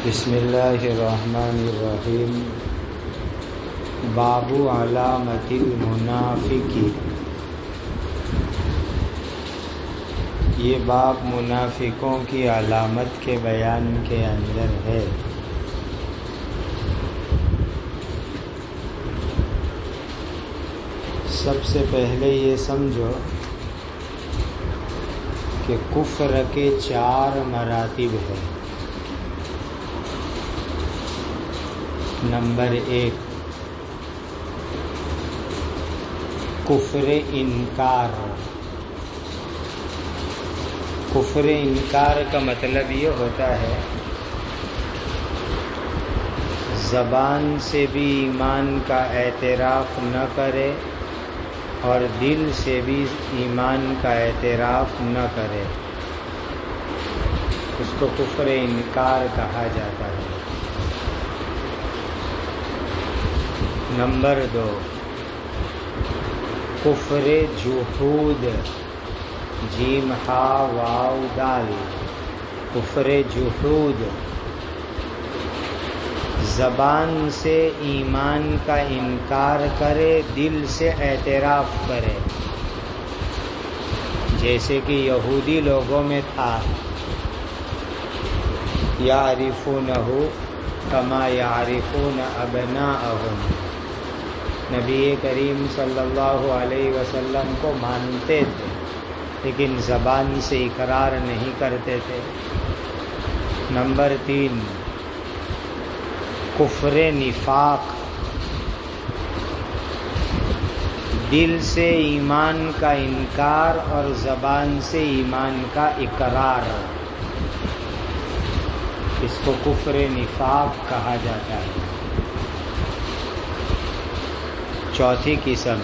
بسم اللہ الرحمن الرحیم۔ باب علامت المنافق۔ یہ باب منافقوں کی علامت کے بیان کے اندر ہے۔ سب سے پہلے یہ سمجھو کہ کفر کے 4 مراتب ہیں۔ نمبر 1 کفر انکار۔ کفر انکار کا مطلب یہ ہوتا ہے زبان سے بھی ایمان کا اعتراف نہ کرے اور دل سے بھی ایمان کا اعتراف نہ کرے، اس کو کفر انکار کہا جاتا ہے۔ نمبر 2 کفر جحود، جیم ہا واو دال، کفر جحود، زبان سے ایمان کا انکار کرے، دل سے اعتراف کرے، جیسے کہ یہودی لوگوں میں تھا یعرفونہ کما یعرفون ابناءہم۔ نبی کریم صلی اللہ علیہ وسلم کو مانتے تھے لیکن زبان سے اقرار نہیں کرتے تھے۔ نمبر 3 کفر نفاق، دل سے ایمان کا انکار اور زبان سے ایمان کا اقرار، اس کو کفر نفاق کہا جاتا ہے۔ چوتھی قسم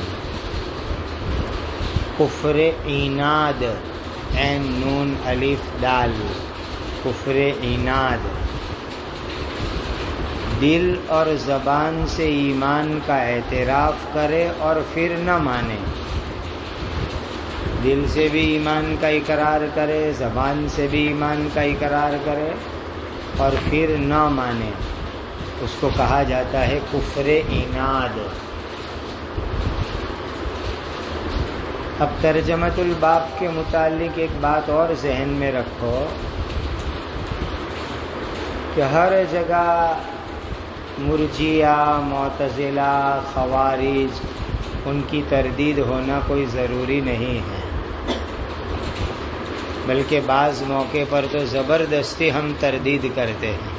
کفر عناد، عین نون الف دال، کفر عناد، دل اور زبان سے ایمان کا اعتراف کرے اور پھر نہ مانے، دل سے بھی ایمان کا اقرار کرے، زبان سے بھی ایمان کا اقرار کرے اور پھر نہ مانے، اس کو کہا جاتا ہے کفر عناد۔ اب ترجمۃ الباب کے متعلق ایک بات اور ذہن میں رکھو کہ ہر جگہ مرجئہ، معتزلہ، خوارج، ان کی تردید ہونا کوئی ضروری نہیں ہے، بلکہ بعض موقع پر تو زبردستی ہم تردید کرتے ہیں،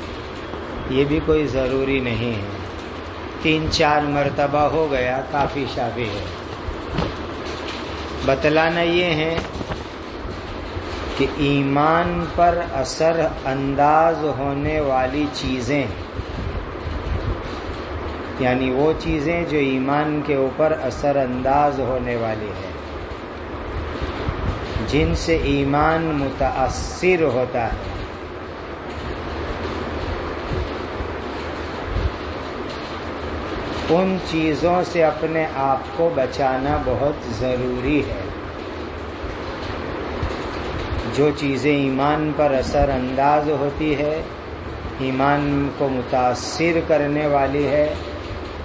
یہ بھی کوئی ضروری نہیں ہے۔ 3-4 مرتبہ ہو گیا، کافی شافی ہے۔ بتلانا یہ ہے کہ ایمان پر اثر انداز ہونے والی چیزیں، یعنی وہ چیزیں جو ایمان کے اوپر اثر انداز ہونے والی ہے، جن سے ایمان متاثر ہوتا ہے، ان چیزوں سے اپنے آپ کو بچانا بہت ضروری ہے۔ جو چیزیں ایمان پر اثر انداز ہوتی ہے، ایمان کو متاثر کرنے والی ہے،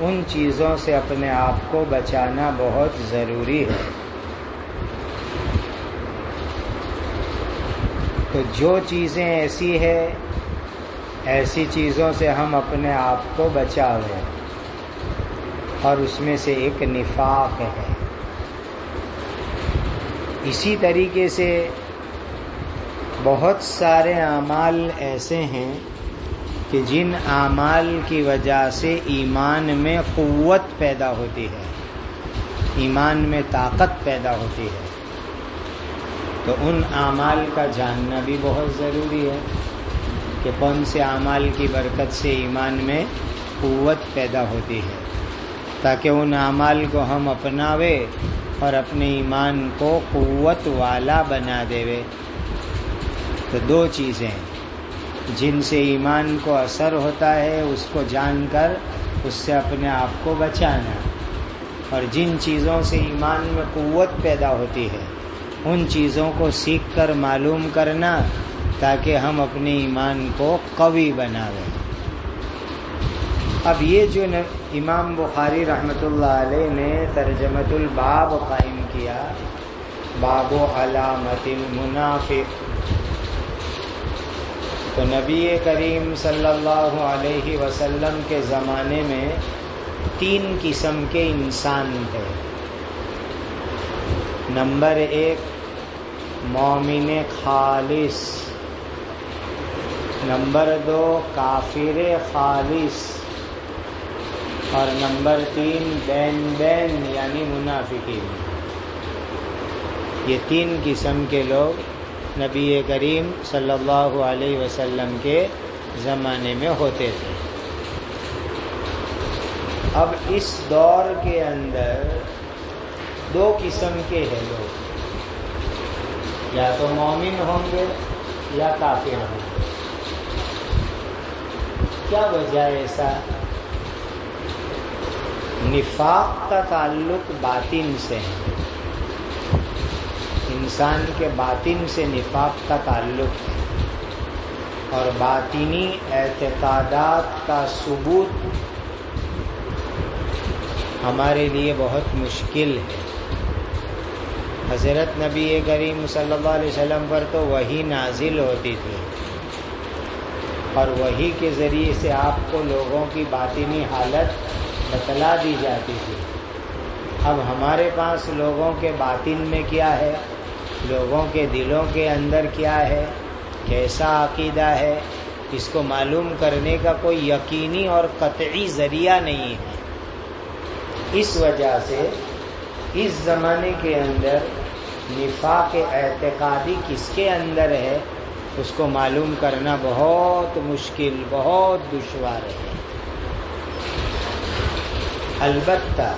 ان چیزوں سے اپنے آپ کو بچانا بہت ضروری ہے۔ تو جو چیزیں ایسی ہیں، ایسی چیزوں سے ہم اپنے آپ کو بچاویں، اور اس میں سے ایک نفاق ہے۔ اسی طریقے سے بہت سارے اعمال ایسے ہیں کہ جن اعمال کی وجہ سے ایمان میں قوت پیدا ہوتی ہے، ایمان میں طاقت پیدا ہوتی ہے، تو ان اعمال کا جاننا بھی بہت ضروری ہے کہ کون سے اعمال کی برکت سے ایمان میں قوت پیدا ہوتی ہے، تاکہ ان اعمال کو ہم اپناوے اور اپنے ایمان کو قوت والا بنا دیوے۔ تو 2 چیزیں جن سے ایمان کو اثر ہوتا ہے، اس کو جان کر اس سے اپنے آپ کو بچانا، اور جن چیزوں سے ایمان میں قوت پیدا ہوتی ہے، ان چیزوں کو سیکھ کر معلوم کرنا تاکہ ہم اپنے ایمان کو قوی بناویں۔ اب یہ جو امام بخاری رحمۃ اللہ علیہ نے ترجمۃ الباب قائم کیا، باب علامت المنافق، تو نبی کریم صلی اللہ علیہ وسلم کے زمانے میں 3 قسم کے انسان تھے۔ نمبر 1 مومن خالص، نمبر 2 کافر خالص، اور نمبر 3 بین بین یعنی منافقین۔ یہ 3 قسم کے لوگ نبی کریم صلی اللہ علیہ وسلم کے زمانے میں ہوتے تھے۔ اب اس دور کے اندر 2 قسم کے ہیں لوگ، یا تو مومن ہوں گے یا کافر ہوں گے۔ کیا وجہ ہے ایسا؟ نفاق کا تعلق باطن سے ہے، انسان کے باطن سے نفاق کا تعلق ہے، اور باطنی اعتقادات کا ثبوت ہمارے لیے بہت مشکل ہے۔ حضرت نبی کریم صلی اللہ علیہ وسلم پر تو وحی نازل ہوتی تھی، اور وحی کے ذریعے سے آپ کو لوگوں کی باطنی حالت بتلا دی جاتی تھی۔ اب ہمارے پاس لوگوں کے باطن میں کیا ہے، لوگوں کے دلوں کے اندر کیا ہے، کیسا عقیدہ ہے، اس کو معلوم کرنے کا کوئی یقینی اور قطعی ذریعہ نہیں ہے۔ اس وجہ سے اس زمانے کے اندر نفاق اعتقادی کس کے اندر ہے اس کو معلوم کرنا بہت مشکل، بہت دشوار ہے۔ البتہ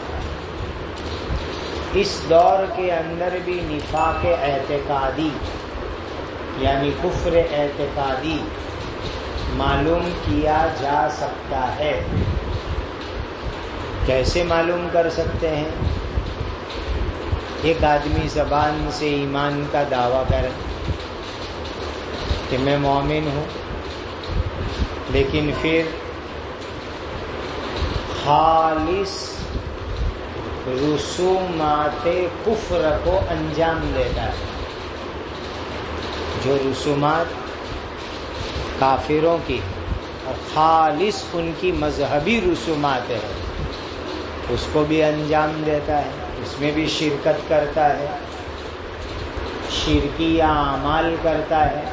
اس دور کے اندر بھی نفاق اعتقادی یعنی کفر اعتقادی معلوم کیا جا سکتا ہے۔ کیسے معلوم کر سکتے ہیں؟ ایک آدمی زبان سے ایمان کا دعویٰ کرے کہ میں مومن ہوں، لیکن پھر خالص رسومات کفر کو انجام دیتا ہے۔ جو رسومات کافروں کی اور خالص ان کی مذہبی رسومات ہے اس کو بھی انجام دیتا ہے، اس میں بھی شرکت کرتا ہے، شرکیہ اعمال کرتا ہے۔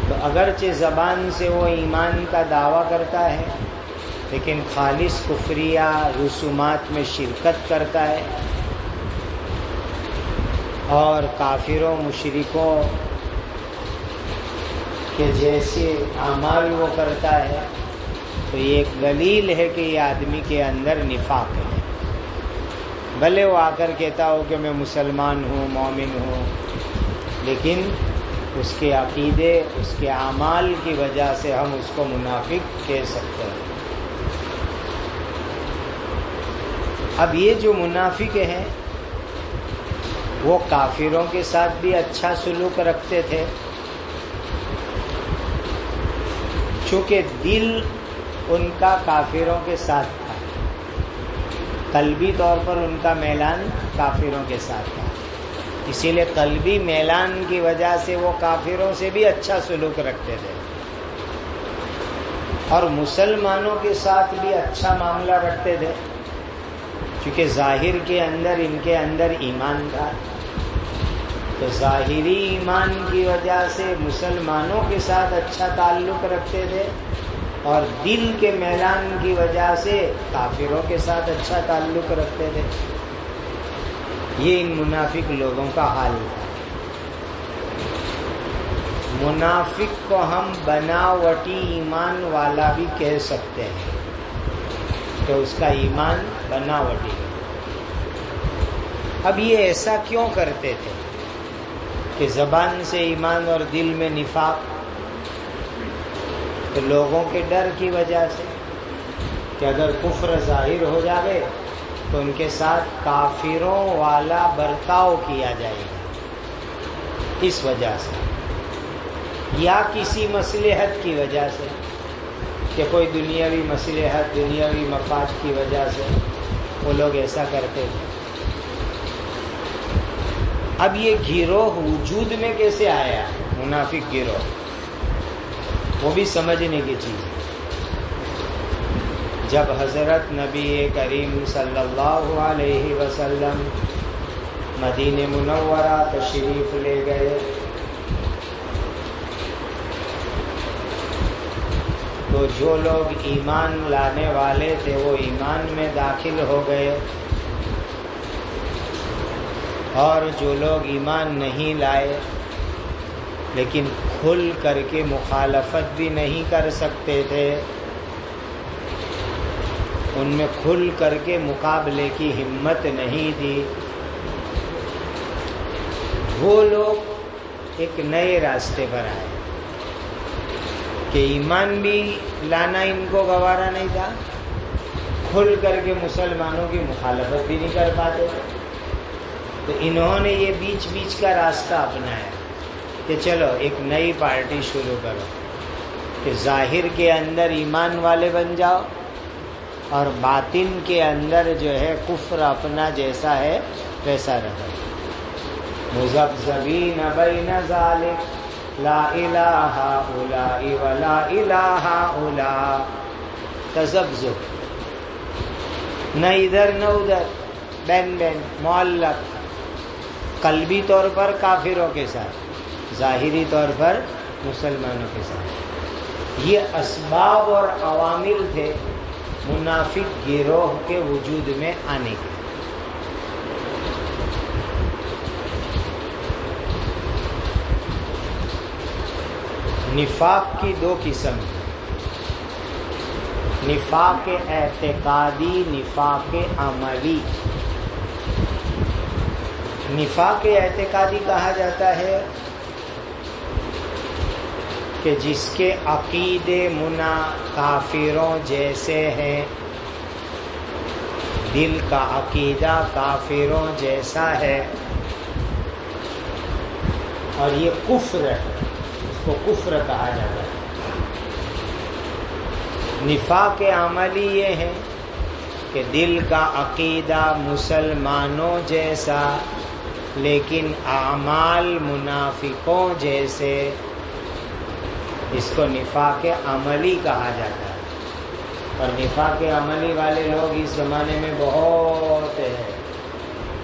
تو اگرچہ زبان سے وہ ایمان کا دعویٰ کرتا ہے لیکن خالص کفریہ رسومات میں شرکت کرتا ہے، اور کافروں مشرکوں کے جیسے اعمال وہ کرتا ہے، تو یہ ایک دلیل ہے کہ یہ آدمی کے اندر نفاق ہے۔ بھلے وہ آ کر کہتا ہو کہ میں مسلمان ہوں، مومن ہوں، لیکن اس کے عقیدے، اس کے اعمال کی وجہ سے ہم اس کو منافق کہہ سکتے ہیں۔ اب یہ جو منافق ہیں وہ کافروں کے ساتھ بھی اچھا سلوک رکھتے تھے، چونکہ دل ان کا کافروں کے ساتھ تھا، قلبی طور پر ان کا میلان کافروں کے ساتھ تھا، اسی لیے قلبی میلان کی وجہ سے وہ کافروں سے بھی اچھا سلوک رکھتے تھے، اور مسلمانوں کے ساتھ بھی اچھا معاملہ رکھتے تھے، کیونکہ ظاہر کے اندر ان کے اندر ایمان تھا، تو ظاہری ایمان کی وجہ سے مسلمانوں کے ساتھ اچھا تعلق رکھتے تھے، اور دل کے میلان کی وجہ سے کافروں کے ساتھ اچھا تعلق رکھتے تھے۔ یہ ان منافق لوگوں کا حال تھا۔ منافق کو ہم بناوٹی ایمان والا بھی کہہ سکتے ہیں کہ اس کا ایمان بناوٹی ہے۔ اب یہ ایسا کیوں کرتے تھے کہ زبان سے ایمان اور دل میں نفاق؟ تو لوگوں کے ڈر کی وجہ سے کہ اگر کفر ظاہر ہو جائے تو ان کے ساتھ کافروں والا برتاؤ کیا جائے گا، اس وجہ سے۔ یا کسی مصلحت کی وجہ سے کہ کوئی دنیاوی مصلحت، دنیاوی مفاد کی وجہ سے وہ لوگ ایسا کرتے تھے۔ اب یہ گروہ وجود میں کیسے آیا؟ منافق گروہ، وہ بھی سمجھنے کی چیز ہے۔ جب حضرت نبی کریم صلی اللہ علیہ وسلم مدینہ منورہ تشریف لے گئے تو جو لوگ ایمان لانے والے تھے وہ ایمان میں داخل ہو گئے، اور جو لوگ ایمان نہیں لائے لیکن کھل کر کے مخالفت بھی نہیں کر سکتے تھے، ان میں کھل کر کے مقابلے کی ہمت نہیں تھی، وہ لوگ ایک نئے راستے پر آئے کہ ایمان بھی لانا ان کو گوارا نہیں تھا، کھل کر کے مسلمانوں کی مخالفت بھی نہیں کر پاتے تھے۔ تو انہوں نے یہ بیچ بیچ کا راستہ اپنایا کہ چلو ایک نئی پارٹی شروع کرو کہ ظاہر کے اندر ایمان والے بن جاؤ اور باطن کے اندر جو ہے کفر اپنا جیسا ہے ویسا رہو۔ مذبذبین بین ذالک لا الہ الا ولا الہ الا، تذبذب، نہ ادھر نہ ادھر، بین بین، معلق، قلبی طور پر کافروں کے ساتھ، ظاہری طور پر مسلمانوں کے ساتھ۔ یہ اسباب اور عوامل تھے منافق گروہ کے وجود میں آنے کے۔ نفاق کی دو قسم ہیں، نفاق اعتقادی، نفاق عملی۔ نفاق اعتقادی کہا جاتا ہے کہ جس کے عقیدے کافروں جیسے ہیں، دل کا عقیدہ کافروں جیسا ہے، اور یہ کفر ہے، اس کو کفر کہا جاتا ہے۔ نفاق عملی یہ ہے کہ دل کا عقیدہ مسلمانوں جیسا لیکن اعمال منافقوں جیسے، اس کو نفاق عملی کہا جاتا ہے۔ اور نفاق عملی والے لوگ اس زمانے میں بہت ہیں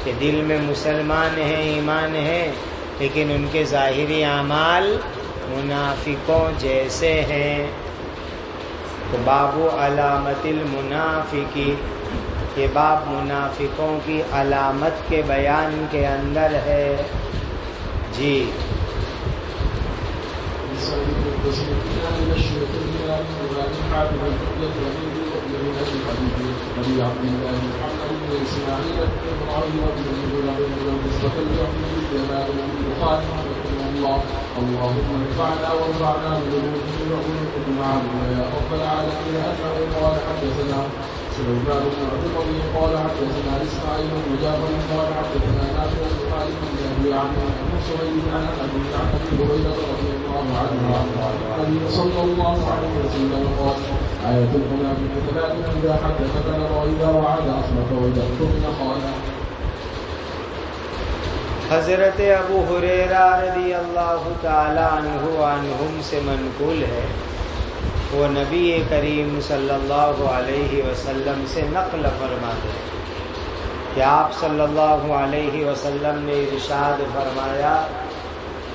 کہ دل میں مسلمان ہیں، ایمان ہے، لیکن ان کے ظاہری اعمال منافقوں جیسے ہیں۔ تو باب علامت المنافقی، یہ باب منافقوں کی علامت کے بیان کے اندر ہے۔ جی اللهم انفعنا وانفعنا بذنوبنا يا رب العالمين. انه قال حدثنا سليمان بن عبد الرضي قال حدثنا اسماعيل بن جعفر قال حدثنا نافع بن خالد بن ابي عمرو بن سعيد عن ابي هريره رضي الله عنه عن النبي صلى الله عليه وسلم قال: آية المنافق ثلاث: اذا حدث كذب واذا وعد اصدق واذا اؤتمن خان۔ حضرت ابو ہریرہ رضی اللہ تعالی عنہم سے منقول ہے، وہ نبی کریم صلی اللہ علیہ وسلم سے نقل فرماتے ہیں کہ آپ صلی اللہ علیہ وسلم نے ارشاد فرمایا: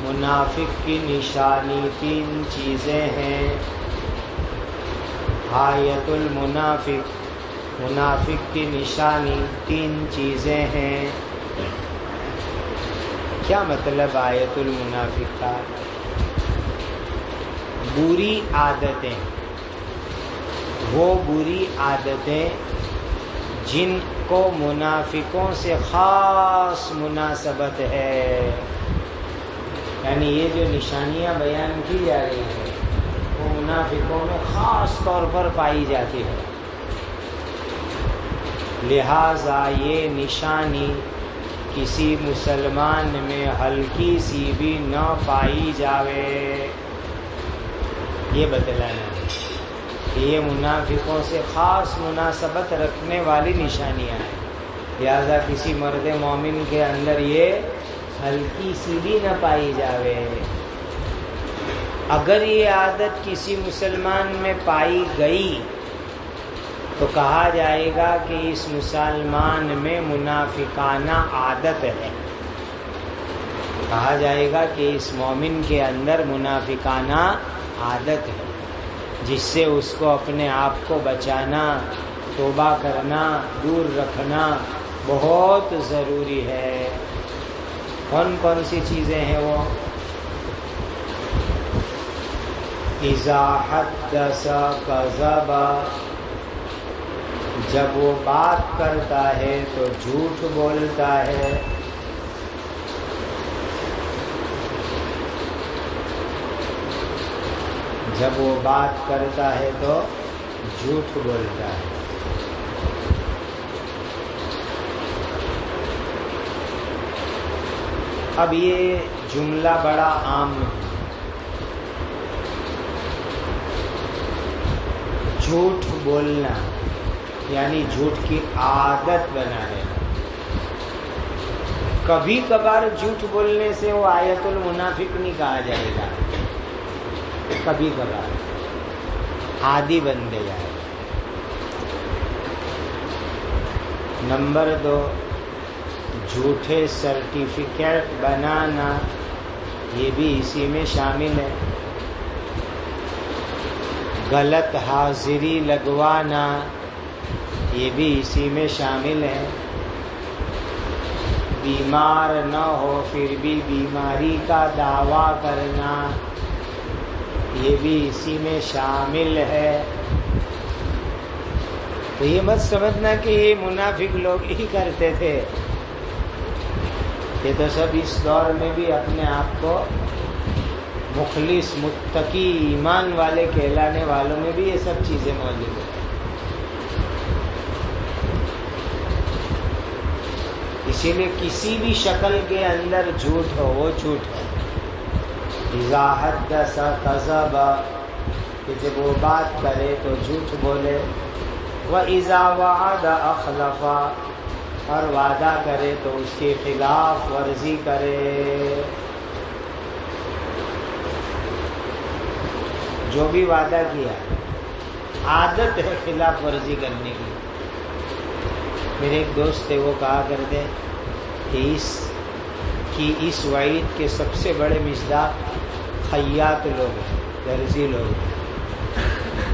منافق کی نشانی تین چیزیں ہیں۔ آیت المنافق، منافق کی نشانی تین چیزیں ہیں۔ کیا مطلب آیت المنافق کا؟ بری عادتیں، وہ بری عادتیں جن کو منافقوں سے خاص مناسبت ہے، یعنی یہ جو نشانیاں بیان کی جا رہی ہیں وہ منافقوں میں خاص طور پر پائی جاتی ہے، لہذا یہ نشانی کسی مسلمان میں ہلکی سی بھی نہ پائی جاوے۔ یہ بتلانا ہے کہ یہ منافقوں سے خاص مناسبت رکھنے والی نشانیاں ہیں، لہذا کسی مرد مومن کے اندر یہ ہلکی سی بھی نہ پائی جاوے۔ اگر یہ عادت کسی مسلمان میں پائی گئی تو کہا جائے گا کہ اس مسلمان میں منافقانہ عادت ہے، کہا جائے گا کہ اس مومن کے اندر منافقانہ عادت ہے، جس سے اس کو اپنے آپ کو بچانا، توبہ کرنا، دور رکھنا بہت ضروری ہے۔ کون کون سی چیزیں ہیں وہ؟ اذا حدث کذب، جب وہ بات کرتا ہے تو جھوٹ بولتا ہے، جب وہ بات کرتا ہے تو جھوٹ بولتا ہے۔ اب یہ جملہ بڑا عام ہے، جھوٹ بولنا یعنی جھوٹ کی عادت بنا لینا۔ کبھی کبھار جھوٹ بولنے سے وہ آیت المنافق نہیں کہا جائے گا، کبھی کبھار عادی بن گیا ہے۔ نمبر 2، جھوٹے سرٹیفکیٹ بنانا، یہ بھی اسی میں شامل ہے۔ غلط حاضری لگوانا، یہ بھی اسی میں شامل ہے۔ بیمار نہ ہو پھر بھی بیماری کا دعویٰ کرنا، یہ بھی اسی میں شامل ہے۔ تو یہ مت سمجھنا کہ یہ منافق لوگ ہی کرتے تھے، یہ تو سب اس دور میں بھی اپنے آپ کو مخلص، متقی، ایمان والے کہلانے والوں میں بھی یہ سب چیزیں موجود ہیں۔ اسی لیے کسی بھی شکل کے اندر جھوٹ ہو وہ جھوٹ ہے۔ اذا حدث کذب، کہ جب وہ بات کرے تو جھوٹ بولے۔ وَإِذَا وَعَدَ أَخْلَفَ، اور وعدہ کرے تو اس کی خلاف ورزی کرے۔ جو بھی وعدہ کیا عادت ہے خلاف ورزی کرنے کی۔ میرے ایک دوست تھے، وہ کہا کرتے کہ اس وعید کے سب سے بڑے مصداق خیاط لوگ ہیں، درزی لوگ ہیں،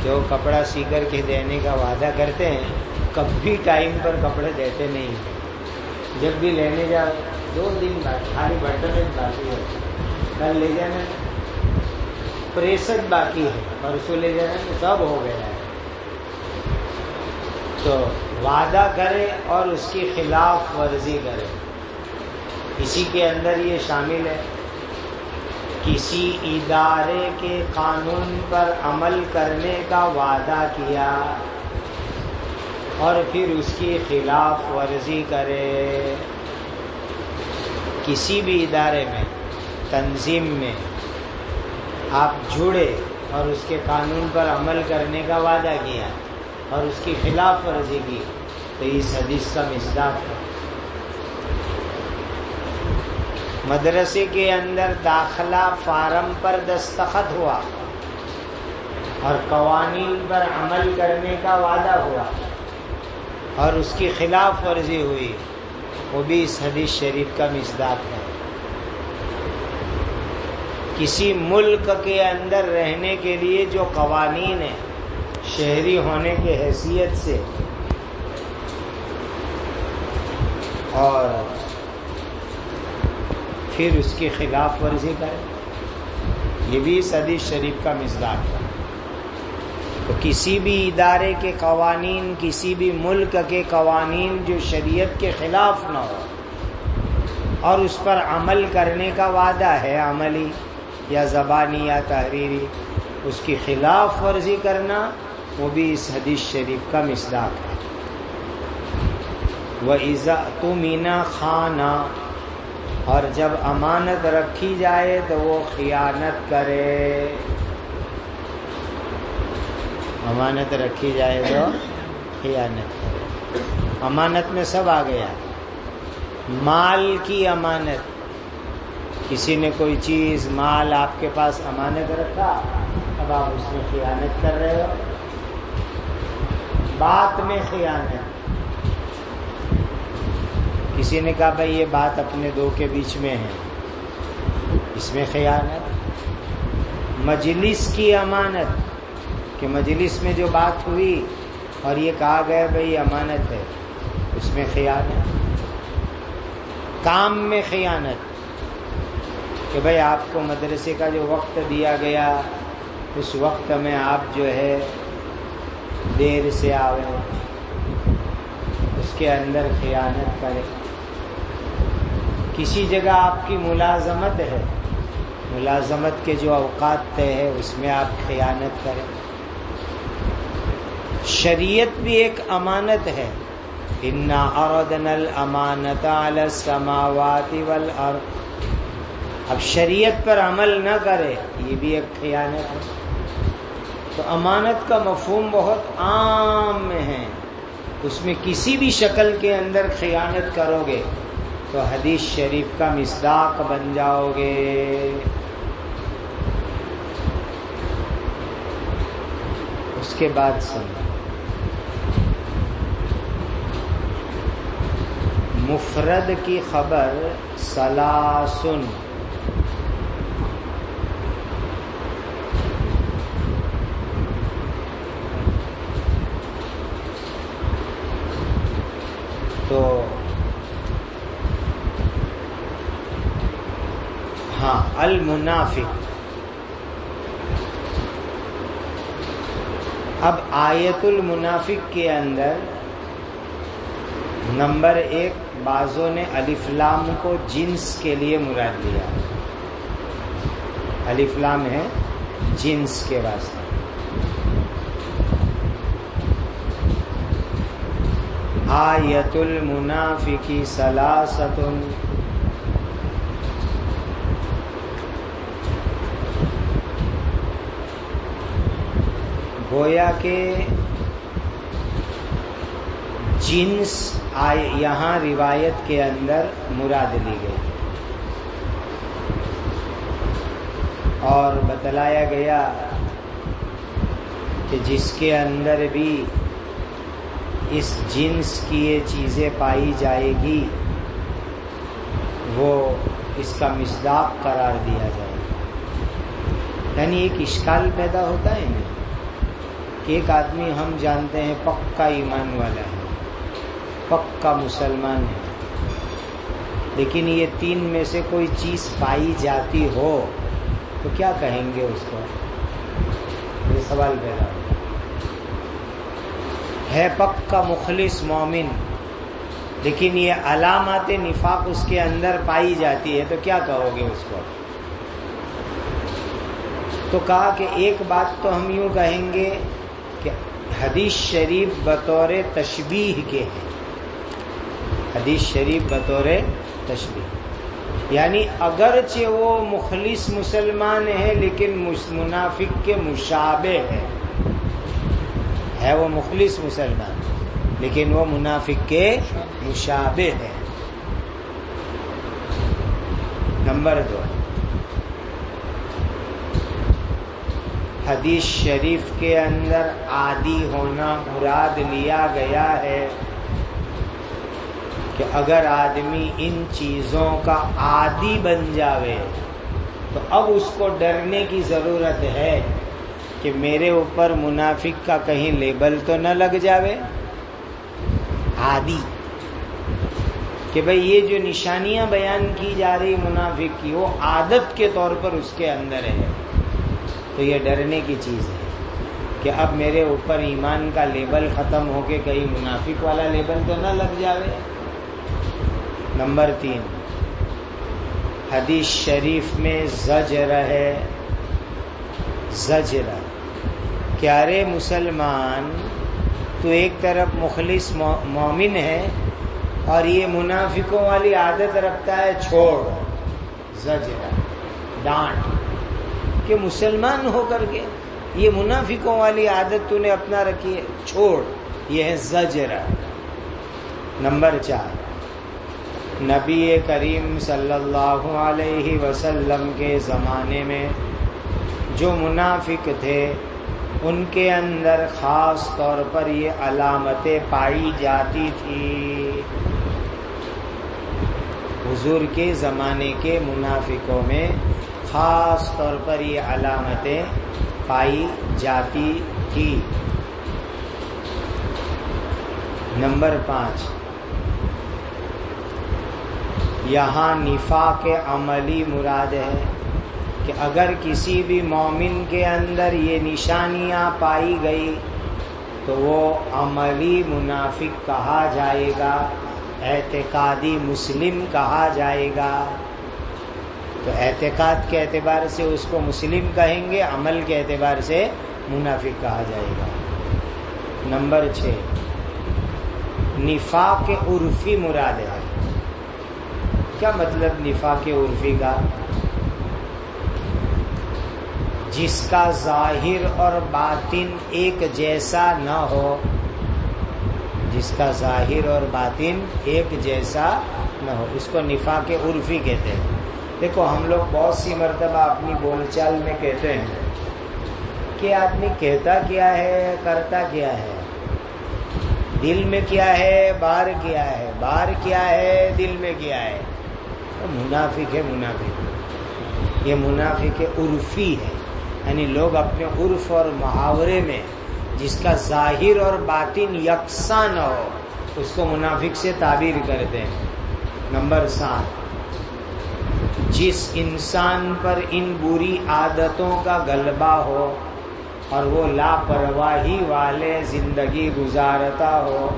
جو کپڑا سی کر کے دینے کا وعدہ کرتے ہیں، کبھی ٹائم پر کپڑے دیتے نہیں ہیں۔ جب بھی لینے جاؤ 2 دن بعد، خالی بٹن باقی ہے، کل لے جانا، پریست باقی ہے، پرسوں لے جانا، سب ہو گیا ہے۔ تو وعدہ کرے اور اس کی خلاف ورزی کرے، اسی کے اندر یہ شامل ہے۔ کسی ادارے کے قانون پر عمل کرنے کا وعدہ کیا اور پھر اس کی خلاف ورزی کرے۔ کسی بھی ادارے میں، تنظیم میں آپ جڑے اور اس کے قانون پر عمل کرنے کا وعدہ کیا اور اس کی خلاف ورزی کی، تو اس حدیث کا مصداق ہے۔ مدرسے کے اندر داخلہ فارم پر دستخط ہوا اور قوانین پر عمل کرنے کا وعدہ ہوا اور اس کی خلاف ورزی ہوئی، وہ بھی اس حدیث شریف کا مصداق ہے۔ کسی ملک کے اندر رہنے کے لیے جو قوانین ہیں شہری ہونے کے حیثیت سے، اور پھر اس کی خلاف ورزی کرے، یہ بھی اس حدیث شریف کا مصداق ہے۔ تو کسی بھی ادارے کے قوانین، کسی بھی ملک کے قوانین جو شریعت کے خلاف نہ ہو اور اس پر عمل کرنے کا وعدہ ہے، عملی یا زبانی یا تحریری، اس کی خلاف ورزی کرنا، وہ بھی اس حدیث شریف کا مصداق ہے۔ وَإِذَا اؤْتُمِنَ خَانَ، اور جب امانت رکھی جائے تو وہ خیانت کرے۔ امانت رکھی جائے تو خیانت کرے. امانت میں سب آ گیا. مال کی امانت، کسی نے کوئی چیز مال آپ کے پاس امانت رکھا، اب آپ اس میں خیانت کر رہے ہو. بات میں خیانت، کسی نے کہا بھائی یہ بات اپنے دو کے بیچ میں ہے، اس میں خیانت. مجلس کی امانت، کہ مجلس میں جو بات ہوئی اور یہ کہا گیا بھائی امانت ہے، اس میں خیانت. کام میں خیانت، کہ بھائی آپ کو مدرسے کا جو وقت دیا گیا اس وقت میں آپ جو ہے دیر سے آوے، اس کے اندر خیانت کرے. کسی جگہ آپ کی ملازمت ہے، ملازمت کے جو اوقات طے ہے اس میں آپ خیانت کریں. شریعت بھی ایک امانت ہے. اِنَّا عَرَضْنَا الْأَمَانَةَ عَلَى السَّمَاوَاتِ وَالْأَرْضِ. اب شریعت پر عمل نہ کرے یہ بھی ایک خیانت ہے. تو امانت کا مفہوم بہت عام ہے، اس میں کسی بھی شکل کے اندر خیانت کرو گے تو حدیث شریف کا مصداق بن جاؤ گے. اس کے بعد سمجھو مفرد کی خبر ثلاثن، تو ہاں المنافق. اب آیت المنافق کے اندر نمبر 1 بعضوں نے الف لام کو جنس کے لیے مراد لیا. الف لام ہے جنس کے واسطے. آیت المنافق ثلاثۃ، گویا کہ جنس یہاں روایت کے اندر مراد لی گئی اور بتلایا گیا کہ جس کے اندر بھی اس جنس کی یہ چیزیں پائی جائے گی وہ اس کا مصداق قرار دیا جائے گا. یعنی ایک اشکال پیدا ہوتا ہے نا کہ ایک آدمی ہم جانتے ہیں پکا ایمان والا ہے، پکا مسلمان ہے، لیکن یہ 3 میں سے کوئی چیز پائی جاتی ہو تو کیا کہیں گے اس کو؟ یہ سوال پیدا ہوتا ہے. پکا مخلص مومن، لیکن یہ علامات نفاق اس کے اندر پائی جاتی ہے تو کیا کہو گے اس کو؟ تو کہا کہ ایک بات تو ہم یوں کہیں گے کہ حدیث شریف بطور تشبیہ کے ہے. حدیث شریف بطور تشبیہ، یعنی اگرچہ وہ مخلص مسلمان ہے لیکن منافق کے مشابہ ہے وہ مخلص مسلمان لیکن وہ منافق کے مشابہ ہے. نمبر 2، حدیث شریف کے اندر عادی ہونا مراد لیا گیا ہے کہ اگر آدمی ان چیزوں کا عادی بن جاوے تو اب اس کو ڈرنے کی ضرورت ہے کہ میرے اوپر منافق کا کہیں لیبل تو نہ لگ جاوے. عادی کہ بھئی یہ جو نشانیاں بیان کی جا رہی منافق کی وہ عادت کے طور پر اس کے اندر ہے، تو یہ ڈرنے کی چیز ہے کہ اب میرے اوپر ایمان کا لیبل ختم ہو کے کہیں منافق والا لیبل تو نہ لگ جاوے. نمبر 3، حدیث شریف میں زجر ہے. زجر کہ ارے مسلمان تو ایک طرف مخلص مومن ہے اور یہ منافقوں والی عادت رکھتا ہے، چھوڑ. زجر ڈانٹ کہ مسلمان ہو کر کے یہ منافقوں والی عادت تو نے اپنا رکھی ہے، چھوڑ. یہ ہے زجر. نمبر 4، نبی کریم صلی اللہ علیہ وسلم کے زمانے میں جو منافق تھے ان کے اندر خاص طور پر یہ علامتیں پائی جاتی تھی. حضور کے زمانے کے منافقوں میں خاص طور پر یہ علامتیں پائی جاتی تھی. نمبر 5، یہاں نفاق عملی مراد ہے کہ اگر کسی بھی مومن کے اندر یہ نشانیاں پائی گئی تو وہ عملی منافق کہا جائے گا، اعتقادی مسلم کہا جائے گا. تو اعتقاد کے اعتبار سے اس کو مسلم کہیں گے، عمل کے اعتبار سے منافق کہا جائے گا. نمبر 6، نفاق عرفی مراد ہے. کیا مطلب نفاق عرفی کا؟ جس کا ظاہر اور باطن ایک جیسا نہ ہو. جس کا ظاہر اور باطن ایک جیسا نہ ہو، اس کو نفاق عرفی کہتے ہیں. دیکھو ہم لوگ بہت سی مرتبہ اپنی بول چال میں کہتے ہیں کہ آدمی کہتا کیا ہے، کرتا کیا ہے، دل میں کیا ہے، باہر کیا ہے، باہر کیا ہے، دل میں کیا ہے. تو منافق ہے. منافق یہ منافق عرفی ہے، یعنی لوگ اپنے عرف اور محاورے میں جس کا ظاہر اور باطن یکساں نہ ہو اس کو منافق سے تعبیر کرتے ہیں. نمبر 7، جس انسان پر ان بری عادتوں کا غلبہ ہو اور وہ لاپرواہی والے زندگی گزارتا ہو.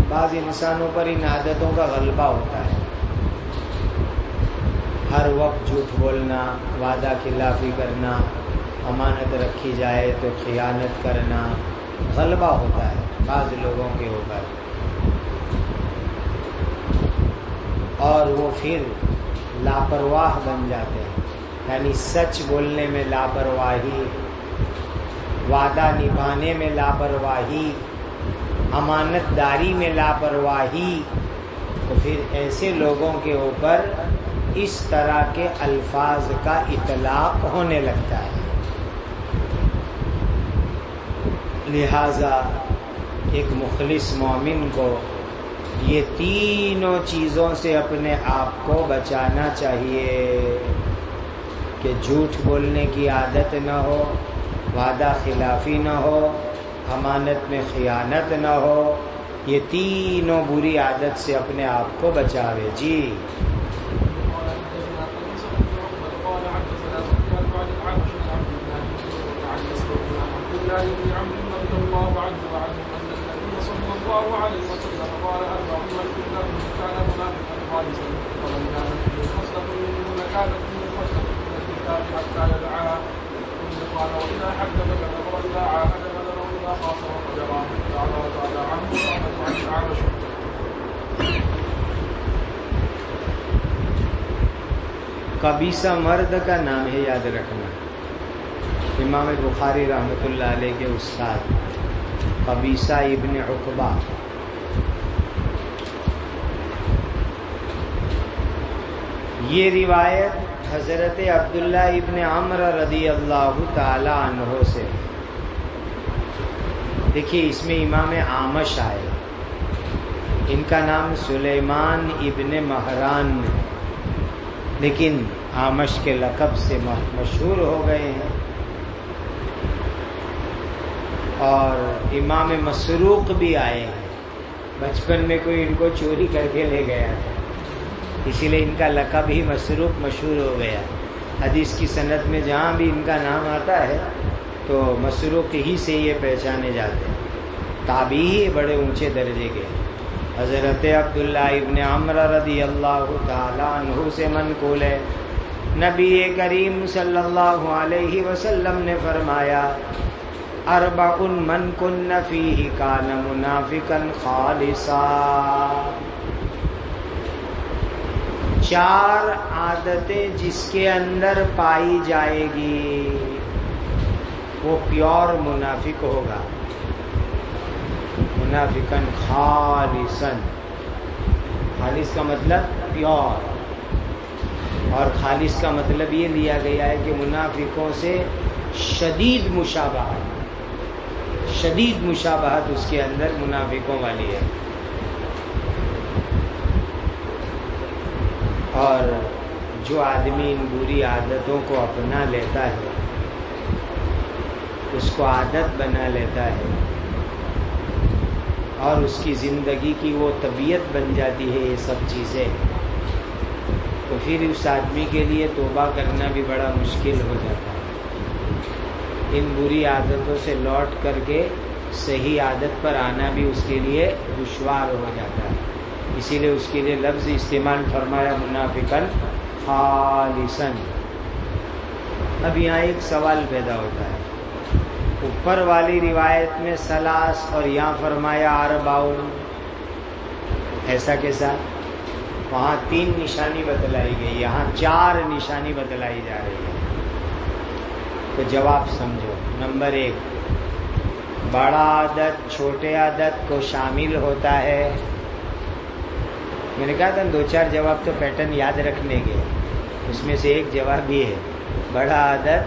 بعض انسانوں پر ان عادتوں کا غلبہ ہوتا ہے، ہر وقت جھوٹ بولنا، وعدہ خلافی کرنا، امانت رکھی جائے تو خیانت کرنا، غلبہ ہوتا ہے بعض لوگوں کے اوپر. اور وہ پھر لاپرواہ بن جاتے ہیں، یعنی سچ بولنے میں لاپرواہی، وعدہ نبھانے میں لاپرواہی، امانت داری میں لاپرواہی. تو پھر ایسے لوگوں کے اوپر اس طرح کے الفاظ کا اطلاق ہونے لگتا ہے. لہذا ایک مخلص مومن کو یہ تینوں چیزوں سے اپنے آپ کو بچانا چاہیے کہ جھوٹ بولنے کی عادت نہ ہو، وعدہ خلافی نہ ہو، امانت میں خیانت نہ ہو. یہ تینوں بری عادت سے اپنے آپ کو بچاوے. جی قبیصہ مرد کا نام ہے، یاد رکھنا. امام بخاری رحمۃ اللہ علیہ کے استاد قبیصہ ابن عقبہ. یہ روایت حضرت عبداللہ ابن عمرو رضی اللہ تعالی عنہ سے. دیکھیے اس میں امام اعمش آئے، ان کا نام سلیمان ابن مہران، لیکن اعمش کے لقب سے مشہور ہو گئے ہیں. اور امام مسروق بھی آئے ہیں، بچپن میں کوئی ان کو چوری کر کے لے گیا تھا، اسی لیے ان کا لقب ہی مسروق مشہور ہو گیا. حدیث کی سند میں جہاں بھی ان کا نام آتا ہے تو مسروق ہی سے یہ پہچانے جاتے ہیں. تابعی بڑے اونچے درجے کے. حضرت عبداللہ ابن عمرو رضی اللہ تعالی عنہ سے منقول ہے، نبی کریم صلی اللہ علیہ وسلم نے فرمایا، اربع من کن فیہ کان منافقا خالصا. 4 عادتیں جس کے اندر پائی جائے گی وہ پیور منافق ہوگا. منافقن خالصن، خالص کا مطلب پیور، اور خالص کا مطلب یہ لیا گیا ہے کہ منافقوں سے شدید مشابہت اس کے اندر منافقوں والی ہے. اور جو آدمی ان بری عادتوں کو اپنا لیتا ہے، اس کو عادت بنا لیتا ہے، اور اس کی زندگی کی وہ طبیعت بن جاتی ہے یہ سب چیزیں، تو پھر اس آدمی کے لیے توبہ کرنا بھی بڑا مشکل ہو جاتا ہے. ان بری عادتوں سے لوٹ کر کے صحیح عادت پر آنا بھی اس کے لیے دشوار ہو جاتا ہے. اسی لیے اس کے لیے لفظ استعمال فرمایا منافقن خالصن. اب یہاں ایک سوال پیدا ہوتا ہے، اوپر والی روایت میں سلاس اور یہاں فرمایا اربعون، ایسا کیسا؟ وہاں 3 نشانی بتلائی گئی، یہاں 4 نشانی بتلائی جا رہی ہے. تو جواب سمجھو. نمبر 1، بڑا عدد چھوٹے عدد کو شامل ہوتا ہے. میں نے کہا تھا 2-4 جواب تو پیٹرن یاد رکھنے کے، اس میں سے ایک جواب یہ ہے، بڑا عدد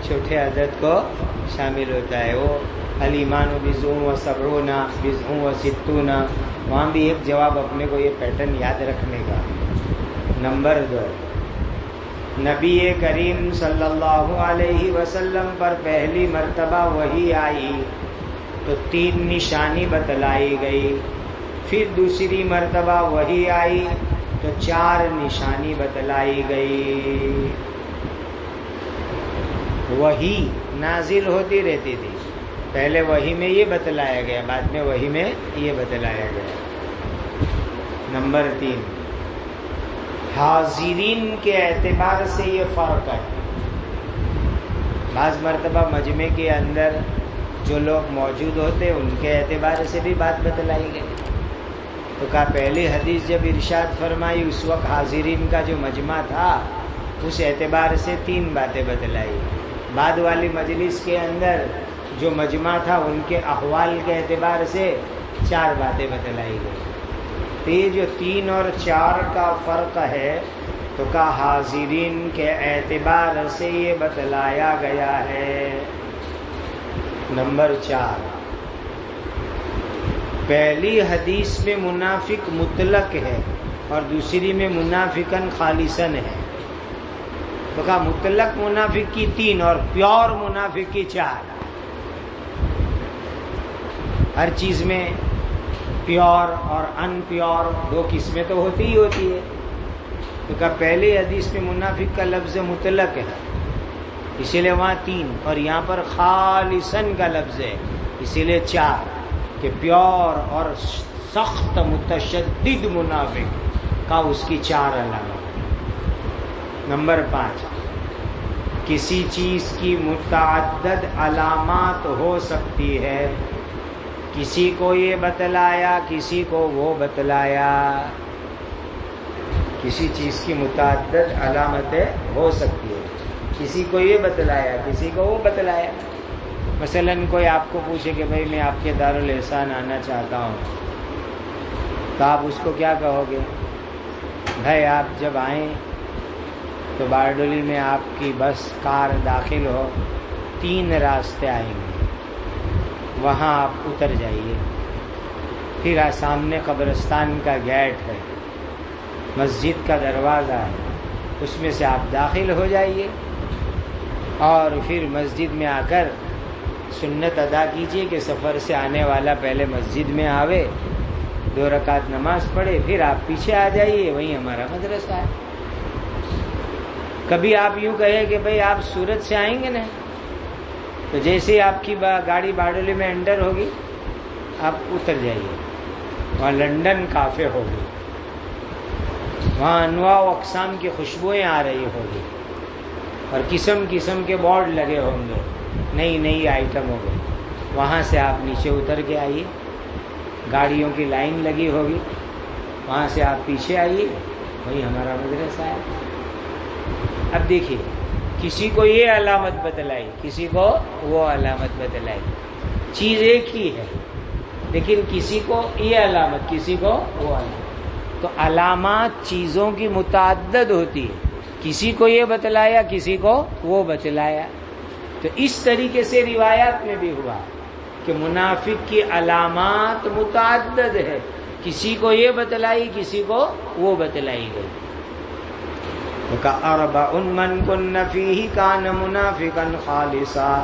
چھوٹے عدد کو شامل ہوتا ہے. وہ الایمان بضع و سبعون بضع و ستون، وہاں بھی ایک جواب اپنے کو یہ پیٹرن یاد رکھنے کا. نمبر 2، نبی کریم صلی اللہ علیہ وسلم پر پہلی مرتبہ وحی آئی تو 3 نشانی بتلائی گئی، پھر دوسری مرتبہ وحی آئی تو 4 نشانی بتلائی گئی. وحی نازل ہوتی رہتی تھی، پہلے وحی میں یہ بتلایا گیا، بعد میں وحی میں یہ بتلایا گیا. نمبر 3، حاضرین کے اعتبار سے یہ فرق ہے. بعض مرتبہ مجمع کے اندر جو لوگ موجود ہوتے ان کے اعتبار سے بھی بات بتلائی گئی. تو کہا پہلی حدیث جب ارشاد فرمائی اس وقت حاضرین کا جو مجمع تھا اس اعتبار سے 3 باتیں بتلائی. بعد والی مجلس کے اندر جو مجمع تھا ان کے احوال کے اعتبار سے 4 باتیں بتلائی گئی. تو یہ جو 3 اور 4 کا فرق ہے تو کہا حاضرین کے اعتبار سے یہ بتلایا گیا ہے. نمبر 4، پہلی حدیث میں منافق مطلق ہے اور دوسری میں منافقن خالصن ہے. تو کہا مطلق منافق کی 3 اور پیور منافق کی 4. ہر چیز میں پیور اور ان پیور 2 قسمیں تو ہوتی ہی ہوتی ہے. تو کہا پہلی حدیث میں منافق کا لفظ مطلق ہے، اسی لیے وہاں 3، اور یہاں پر خالصن کا لفظ ہے اسی لیے 4، کہ پیور اور سخت متشدد منافق کا اس کی 4 علامات. نمبر 5، کسی چیز کی متعدد علامات ہو سکتی ہے، کسی کو یہ بتلایا کسی کو وہ بتلایا. کسی چیز کی متعدد علامتیں ہو سکتی ہے، کسی کو یہ بتلایا کسی کو وہ بتلایا. مثلا کوئی آپ کو پوچھے کہ بھائی میں آپ کے دارالحسان آنا چاہتا ہوں، تو آپ اس کو کیا کہو گے؟ بھائی آپ جب آئیں تو بارڈولی میں آپ کی بس کار داخل ہو، 3 راستے آئیں گے، وہاں آپ اتر جائیے، پھر سامنے قبرستان کا گیٹ ہے، مسجد کا دروازہ ہے، اس میں سے آپ داخل ہو جائیے، اور پھر مسجد میں آ کر سنت ادا کیجیے کہ سفر سے آنے والا پہلے مسجد میں آوے، 2 رکعت نماز پڑھے، پھر آپ پیچھے آ جائیے، وہیں ہمارا مدرسہ ہے. کبھی آپ یوں کہیں کہ بھئی آپ سورت سے آئیں گے نا، تو جیسے آپ کی گاڑی باڈولی میں انٹر ہوگی آپ اتر جائیے، وہاں لنڈن کافے ہوگی، وہاں انواع و اقسام کی خوشبوئیں آ رہی ہوگی اور قسم قسم کے بورڈ لگے ہوں گے، نئی نئی آئٹم ہوگی. وہاں سے آپ نیچے اتر کے آئیے، گاڑیوں کی لائن لگی ہوگی، وہاں سے آپ پیچھے آئیے، وہی ہمارا مدرسہ ہے. اب دیکھیے کسی کو یہ علامت بتلائی، کسی کو وہ علامت بتلائی، چیز ایک ہی ہے لیکن کسی کو یہ علامت، کسی کو وہ علامت۔ تو علامات چیزوں کی متعدد ہوتی ہے، کسی کو یہ بتلایا، کسی کو وہ بتلایا۔ تو اس طریقے سے روایات میں بھی ہوا کہ منافق کی علامات متعدد ہے، کسی کو یہ بتلائی، کسی کو وہ بتلائی گئی۔ وَكَأَرْبَعٌ مَّن كُنَّ فِيهِ كَانَ مُنَافِقًا خَالِصًا،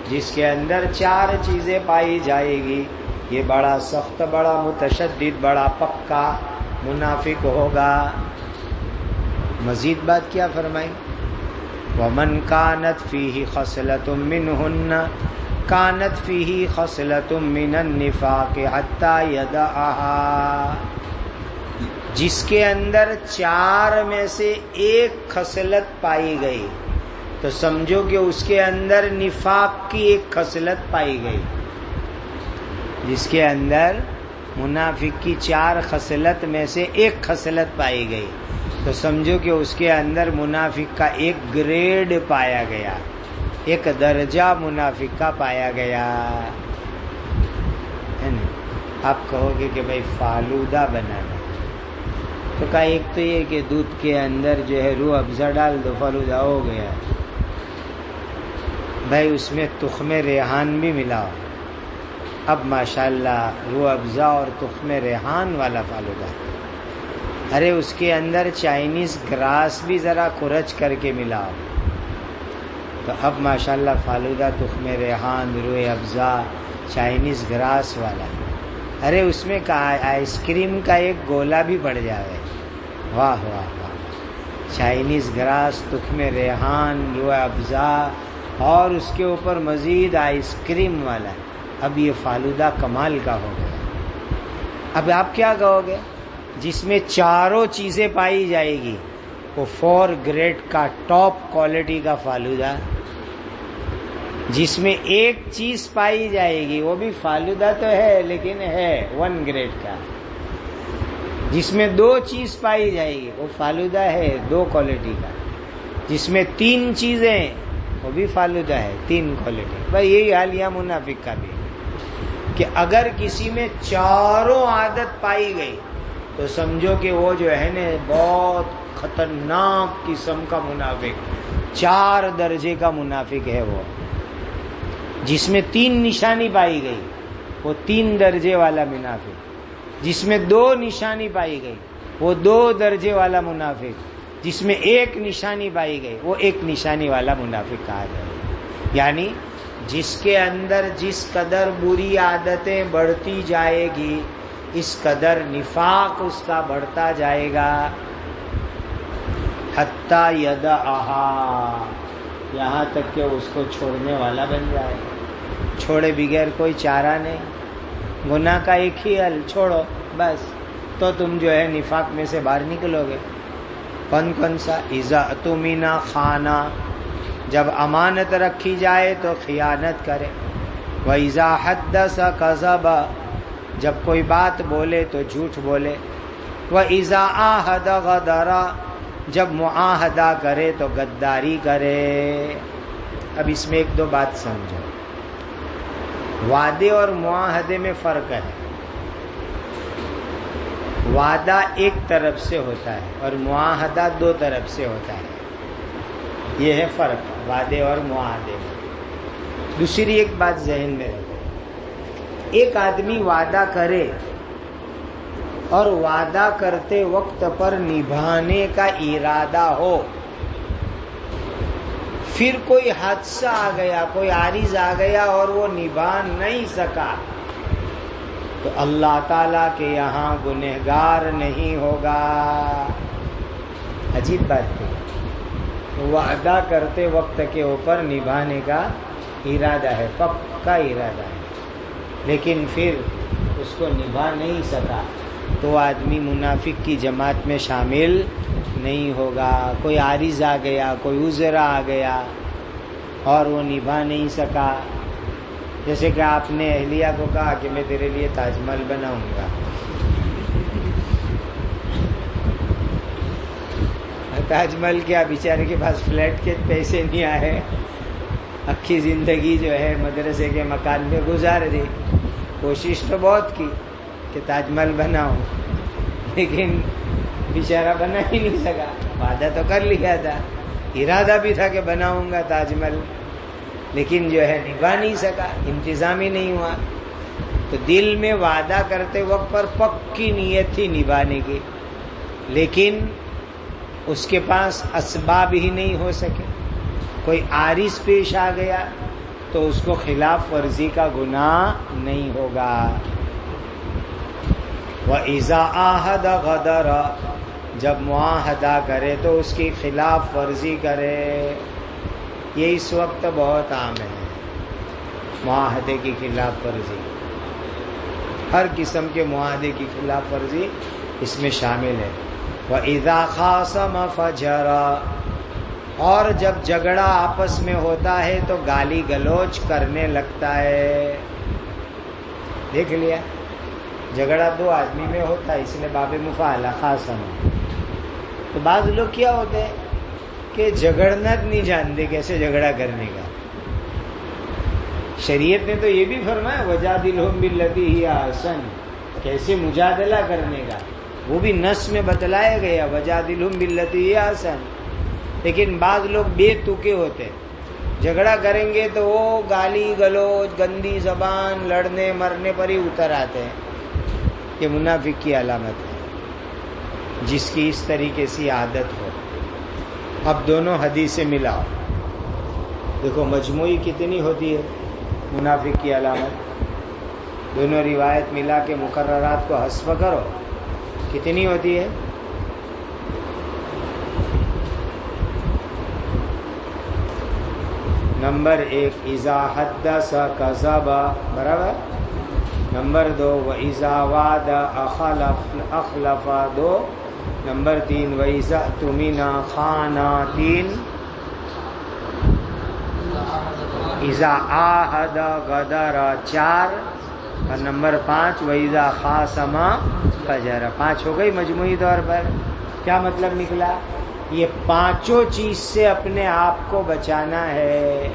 جس کے اندر 4 چیزیں پائی جائے گی، یہ بڑا سخت، بڑا متشدد، بڑا پکا منافق ہوگا۔ مزید بات کیا فرمائی؟ وَمَن كَانَتْ فِيهِ خَصْلَةٌ مِّنْهُنَّ كَانَتْ فِيهِ خَصْلَةٌ مِّنَ النِّفَاقِ حَتَّى يَدَعَهَا، جس کے اندر 4 میں سے ایک خصلت پائی گئی تو سمجھو کہ اس کے اندر نفاق کی ایک خصلت پائی گئی۔ جس کے اندر منافق کی 4 خصلت میں سے ایک خصلت پائی گئی تو سمجھو کہ اس کے اندر منافق کا ایک گریڈ پایا گیا، ایک درجہ منافق کا پایا گیا۔ آپ کہو گے کہ بھائی فالودہ بنانا، تو کہا ایک تو یہ کہ دودھ کے اندر جو ہے روح افزا ڈال دو، فالودہ ہو گیا۔ بھائی اس میں تخم ریحان بھی ملاؤ، اب ماشاءاللہ روح افزا اور تخم ریحان والا فالودہ۔ ارے اس کے اندر چائنیز گراس بھی ذرا کھرچ کر کے ملاؤ، تو اب ماشاءاللہ فالودہ تخم ریحان، روح افزا، چائنیز گراس والا۔ ارے اس میں آئس کریم کا ایک گولا بھی پڑ جائے، واہ واہ واہ، چائنیز گراس، تخم ریحان، روح افزا اور اس کے اوپر مزید آئس کریم والا، اب یہ فالودہ کمال کا ہو گیا۔ اب آپ کیا کہو گے؟ جس میں 4 چیزیں پائی جائے گی وہ 4 گریڈ کا ٹاپ کوالٹی کا فالودہ، جس میں ایک چیز پائی جائے گی وہ بھی فالودہ تو ہے لیکن ہے 1 گریڈ کا، جس میں 2 چیز پائی جائے گی وہ فالودہ ہے 2 کوالٹی کا، جس میں 3 چیزیں وہ بھی فالودہ ہے 3 کوالٹی۔ بھائی یہی حال یہاں منافق کا بھی کہ اگر کسی میں 4 عادت پائی گئی تو سمجھو کہ وہ جو ہے نا بہت خطرناک قسم کا منافق، 4 درجے کا منافق ہے وہ۔ جس میں 3 نشانی پائی گئی وہ 3 درجے والا منافق، جس میں 2 نشانی پائی گئی وہ 2 درجے والا منافق، جس میں 1 نشانی پائی گئی وہ 1 نشانی والا منافق کہا جائے۔ یعنی جس کے اندر جس قدر بری عادتیں بڑھتی جائے گی اس قدر نفاق اس کا بڑھتا جائے گا، حتیٰ یدعہا، یہاں تک کہ اس کو چھوڑنے والا بن جائے۔ چھوڑے بغیر کوئی چارہ نہیں، گناہ کا ایک ہی حل، چھوڑو بس، تو تم جو ہے نفاق میں سے باہر نکلو گے۔ کون سا؟ اذا اؤتمن خان، جب امانت رکھی جائے تو خیانت کرے، وَإِذَا حَدَّثَ كَذَبَ، جب کوئی بات بولے تو جھوٹ بولے، وَإِذَا عَاهَدَ غَدَرَ، جب معاہدہ کرے تو غداری کرے۔ اب اس میں 1-2 بات سمجھو، وعدے اور معاہدے میں فرق ہے۔ وعدہ ایک طرف سے ہوتا ہے اور معاہدہ 2 طرف سے ہوتا ہے، یہ ہے فرق وعدے اور معاہدے میں۔ دوسری ایک بات ذہن میں رکھو، ایک آدمی وعدہ کرے اور وعدہ کرتے وقت پر نبھانے کا ارادہ ہو، پھر کوئی حادثہ آ گیا، کوئی عارض آ گیا اور وہ نبھا نہیں سکا تو اللہ تعالیٰ کے یہاں گنہگار نہیں ہوگا۔ عجیب بات ہے، وعدہ کرتے وقت کے اوپر نبھانے کا ارادہ ہے، پکا ارادہ ہے، لیکن پھر اس کو نبھا نہیں سکا تو آدمی منافق کی جماعت میں شامل نہیں ہوگا۔ کوئی عارض آ گیا، کوئی عذر آ گیا اور وہ نبھا نہیں سکا، جیسے کہ آپ نے اہلیہ کو کہا کہ میں تیرے لیے تاج محل بناؤں گا، تاج محل کیا بیچارے کے پاس فلیٹ کے پیسے نہیں آئے، اکھی زندگی جو ہے مدرسے کے مکان میں گزار دی. کوشش تو بہت کی کہ تاج محل بناؤں، لیکن بیچارہ بنا ہی نہیں سکا. وعدہ تو کر لیا تھا، ارادہ بھی تھا کہ بناؤں گا تاج محل، لیکن جو ہے نبھا نہیں سکا، انتظام ہی نہیں ہوا. تو دل میں وعدہ کرتے وقت پر پکی نیت تھی نبھانے کی، لیکن اس کے پاس اسباب ہی نہیں ہو سکے. کوئی عارض پیش آ گیا تو اس کو خلاف ورزی کا گناہ نہیں ہوگا. وَإِذَا عَاهَدَ غَدَرَ، جب معاہدہ کرے تو اس کی خلاف ورزی کرے. یہ اس وقت بہت عام ہے، معاہدے کی خلاف ورزی. ہر قسم کے معاہدے کی خلاف ورزی اس میں شامل ہے. وَإِذَا خَاصَمَ فَجَرَ، اور جب جھگڑا آپس میں ہوتا ہے تو گالی گلوچ کرنے لگتا ہے. دیکھ لیا، جھگڑا دو آدمی میں ہوتا ہے، اس نے باب مفاعلہ خاصم. تو بعض لوگ کیا ہوتے ہیں کہ جھگڑنا نہیں جانتے کیسے جھگڑا کرنے کا. شریعت نے تو یہ بھی فرمایا وجادلہم باللتی ہی احسن، کیسے مجادلہ کرنے کا، وہ بھی نص میں بتلایا گیا وجادلہم باللتی ہی احسن. لیکن بعض لوگ بے تکے ہوتے ہیں، جھگڑا کریں گے تو وہ گالی گلوچ گندی زبان لڑنے مرنے پر ہی اتر آتے ہیں. یہ منافق کی علامت ہے، جس کی اس طریقے سے عادت ہو. اب دونوں حدیثیں ملاؤ، دیکھو مجموعی کتنی ہوتی ہے منافق کی علامت. دونوں روایت ملا کے مقررات کو حذف کرو، کتنی ہوتی ہے؟ نمبر 1 اذا حدث کذب، برابر. نمبر 2 وَإِذَا وَعَدَ أَخْلَفَ 2. نمبر 3 وَإِذَا اؤْتُمِنَ خَانَ 3. اذا عاہد غدر 4. اور نمبر 5 وَإِذَا خَاصَمَ فَجَرَ. 5 ہو گئی مجموعی طور پر. کیا مطلب نکلا؟ یہ پانچوں چیز سے اپنے آپ کو بچانا ہے.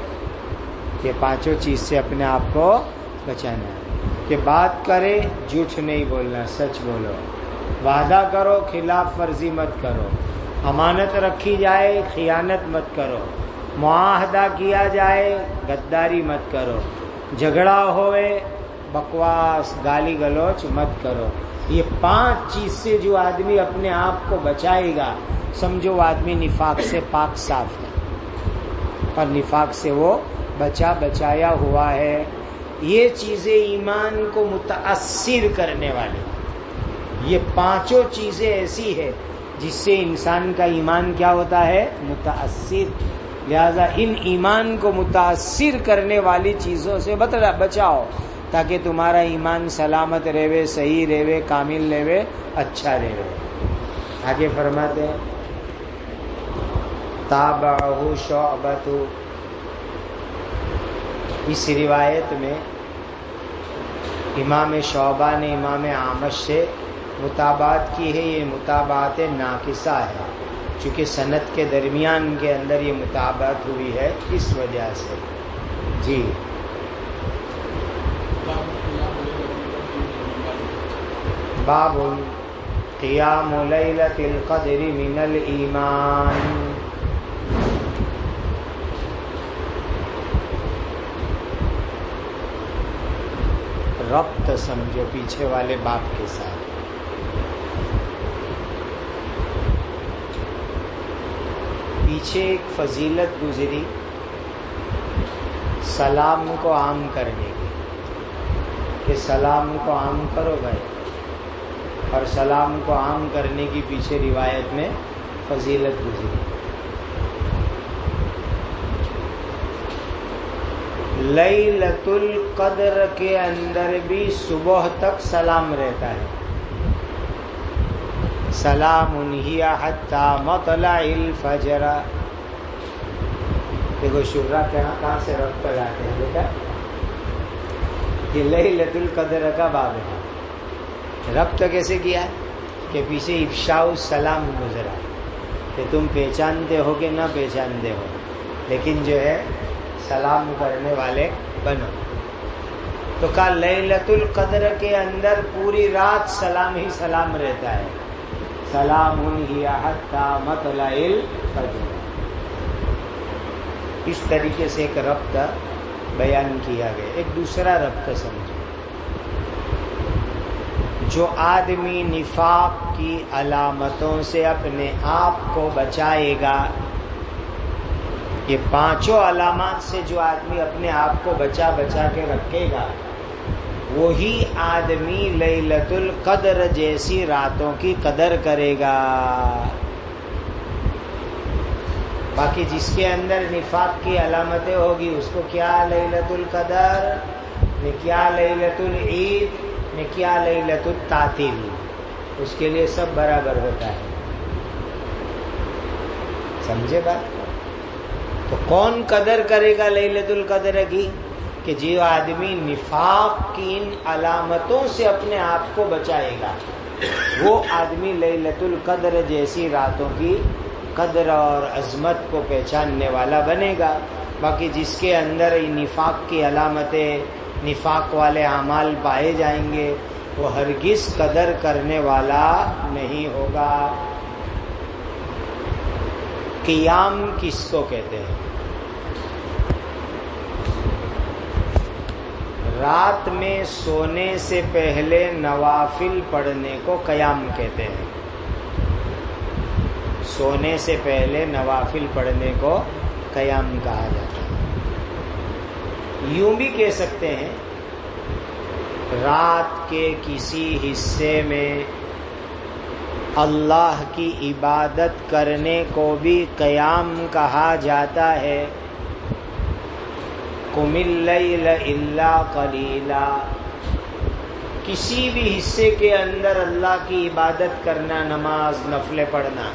یہ پانچوں چیز سے اپنے آپ کو بچانا ہے کہ بات کرے جھوٹ نہیں بولنا، سچ بولو. وعدہ کرو خلاف ورزی مت کرو. امانت رکھی جائے خیانت مت کرو. معاہدہ کیا جائے غداری مت کرو. جھگڑا ہوئے بکواس گالی گلوچ مت کرو. یہ 5 چیز سے جو آدمی اپنے آپ کو بچائے گا، سمجھو آدمی نفاق سے پاک صاف ہے، اور نفاق سے وہ بچایا ہوا ہے. یہ چیزیں ایمان کو متاثر کرنے والی، یہ 5 چیزیں ایسی ہے جس سے انسان کا ایمان کیا ہوتا ہے؟ متاثر. لہذا ان ایمان کو متاثر کرنے والی چیزوں سے بچاؤ تاکہ تمہارا ایمان سلامت رہے، صحیح رہے، کامل رہے، اچھا رہے. آگے فرماتے ہیں تابعہ شعبۃ. اس روایت میں امام شعبہ نے امام اعمش سے متابعت کی ہے. یہ متابعت ناقصہ ہے، چونکہ سند کے درمیان کے اندر یہ متابعت ہوئی ہے، اس وجہ سے. جی باب قیام لیلۃ القدر من الایمان. ربط سمجھو پیچھے والے باب کے ساتھ. پیچھے ایک فضیلت گزری سلام کو عام کرنے کی، کہ سلام کو عام کرو بھائی، اور سلام کو عام کرنے کی پیچھے روایت میں فضیلت گزری. لیلۃ القدر کے اندر بھی صبح تک سلام رہتا ہے. سلام ہی حتی مطلع الفجر. دیکھو شعرا کہاں سے ربط لاتے ہیں بیٹا، یہ لیلۃ القدر کا باب ہے. ربط کیسے کیا کہ پیچھے افشاء السلام گزرا. کہ تم پہچانتے ہو کہ نہ پہچانتے ہو، لیکن جو ہے سلام کرنے والے بنو۔ تو کہا لیلۃ القدر کے اندر پوری رات سلام ہی سلام رہتا ہے، سلام ہی حتی مطلع الفجر۔ اس طریقے سے ایک ربط بیان کیا گیا۔ ایک دوسرا ربط سمجھو، جو آدمی نفاق کی علامتوں سے اپنے آپ کو بچائے گا، یہ پانچوں علامات سے جو آدمی اپنے آپ کو بچا کے رکھے گا، وہی آدمی لیلۃ القدر جیسی راتوں کی قدر کرے گا۔ باقی جس کے اندر نفاق کی علامتیں ہوگی اس کو کیا لیلۃ القدر نے، کیا لیلۃ العید نے، کیا لیلۃ التعطیل، اس کے لیے سب برابر ہوتا ہے۔ سمجھے بات؟ تو کون قدر کرے گا لیلۃ القدر کی؟ کہ جو آدمی نفاق کی ان علامتوں سے اپنے آپ کو بچائے گا، وہ آدمی لیلۃ القدر جیسی راتوں کی قدر اور عظمت کو پہچاننے والا بنے گا۔ باقی جس کے اندر نفاق کی علامتیں، نفاق والے اعمال پائے جائیں گے، وہ ہرگز قدر کرنے والا نہیں ہوگا۔ قیام کس کو کہتے ہیں؟ رات میں سونے سے پہلے نوافل پڑھنے کو قیام کہتے ہیں۔ سونے سے پہلے نوافل پڑھنے کو قیام کہا جاتا ہے۔ یوں بھی کہہ سکتے ہیں رات کے کسی حصے میں اللہ کی عبادت کرنے کو بھی قیام کہا جاتا ہے۔ قم اللیل الا قلیلا، کسی بھی حصے کے اندر اللہ کی عبادت کرنا، نماز نفلیں پڑھنا،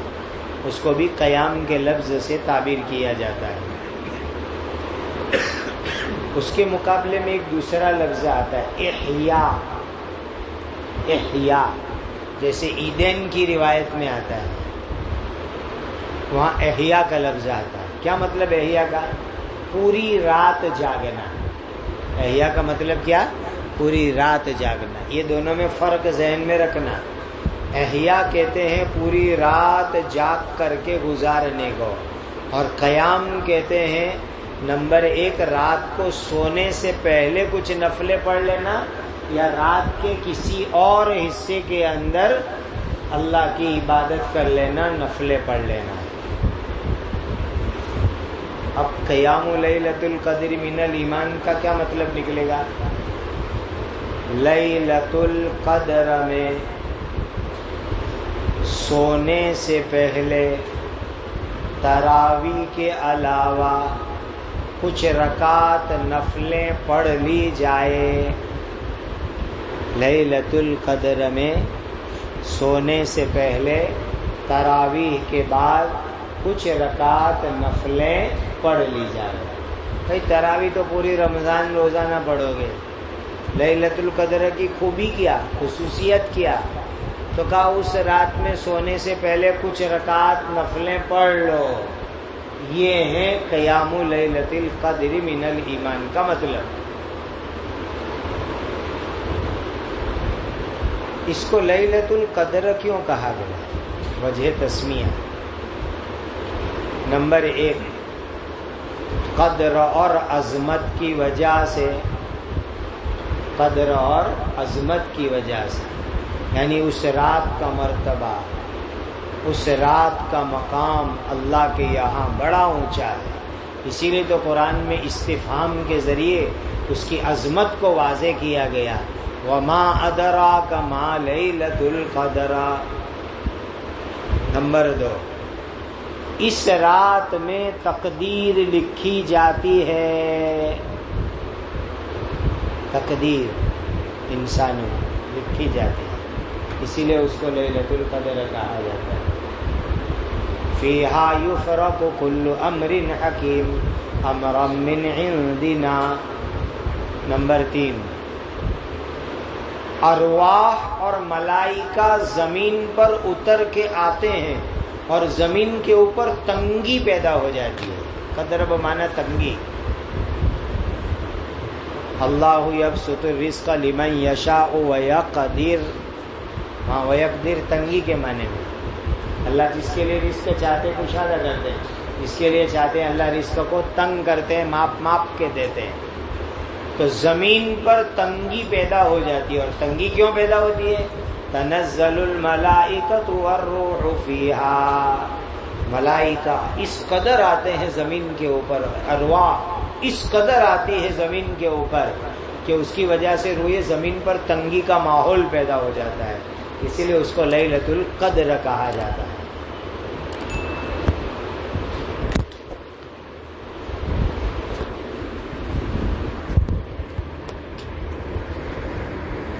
اس کو بھی قیام کے لفظ سے تعبیر کیا جاتا ہے۔ اس کے مقابلے میں ایک دوسرا لفظ آتا ہے احیاء۔ احیاء جیسے عیدین کی روایت میں آتا ہے، وہاں احیاء کا لفظ آتا ہے۔ کیا مطلب احیاء کا؟ پوری رات جاگنا۔ احیاء کا مطلب کیا؟ پوری رات جاگنا۔ یہ دونوں میں فرق ذہن میں رکھنا۔ احیاء کہتے ہیں پوری رات جاگ کر کے گزارنے کو، اور قیام کہتے ہیں نمبر ایک رات کو سونے سے پہلے کچھ نفلیں پڑھ لینا، یا رات کے کسی اور حصے کے اندر اللہ کی عبادت کر لینا، نفلیں پڑھ لینا۔ اب قیام لیلۃ القدر من الایمان کا کیا مطلب نکلے گا؟ لیلۃ القدر میں سونے سے پہلے تراویح کے علاوہ کچھ رکعت نفلیں پڑھ لی جائے۔ لیلۃ القدر میں سونے سے پہلے تراویح کے بعد کچھ رکعت نفلیں پڑھ لی جائے۔ بھائی تراویح تو پوری رمضان روزانہ پڑھو گے، لیلۃ القدر کی خوبی کیا، خصوصیت کیا؟ تو کہا اس رات میں سونے سے پہلے کچھ رکعت نفلیں پڑھ لو۔ یہ ہے قیام لیلۃ القدر من الایمان کا مطلب۔ اس کو لیلۃ القدر کیوں کہا گیا؟ وجہ تسمیہ۔ نمبر ایک، قدر اور عظمت کی وجہ سے، قدر اور عظمت کی وجہ سے، یعنی اس رات کا مرتبہ، اس رات کا مقام اللہ کے یہاں بڑا اونچا ہے۔ اسی لیے تو قرآن میں استفہام کے ذریعے اس کی عظمت کو واضح کیا گیا۔ وما ادراک ما لیلۃ القدر۔ نمبر دو، اس رات میں تقدیر لکھی جاتی ہے۔ تقدیر انسانوں لکھی جاتی ہے، اسی لیے اس کو لیلۃ القدر کہا جاتا ہے۔ فیہا یفرق کل امر حکیم امرا من عندنا۔ نمبر تین، ارواح اور ملائکہ زمین پر اتر کے آتے ہیں اور زمین کے اوپر تنگی پیدا ہو جاتی ہے. قدر بمعنی تنگی. اللہ یبسط الرزق لمن یشاء ویقدر. ہاں ویقدر تنگی کے معنی میں. اللہ جس کے لیے رزق چاہتے کشادہ کرتے ہیں، جس کے لیے چاہتے ہیں اللہ رزق کو تنگ کرتے ہیں، ماپ کے دیتے ہیں. تو زمین پر تنگی پیدا ہو جاتی ہے. اور تنگی کیوں پیدا ہوتی ہے؟ تنزل الملائکۃ والروح فیہا. ملائکہ اس قدر آتے ہیں زمین کے اوپر، ارواح اس قدر آتی ہے زمین کے اوپر کہ اس کی وجہ سے روئے زمین پر تنگی کا ماحول پیدا ہو جاتا ہے. اسی لیے اس کو لیلۃ القدر کہا جاتا ہے.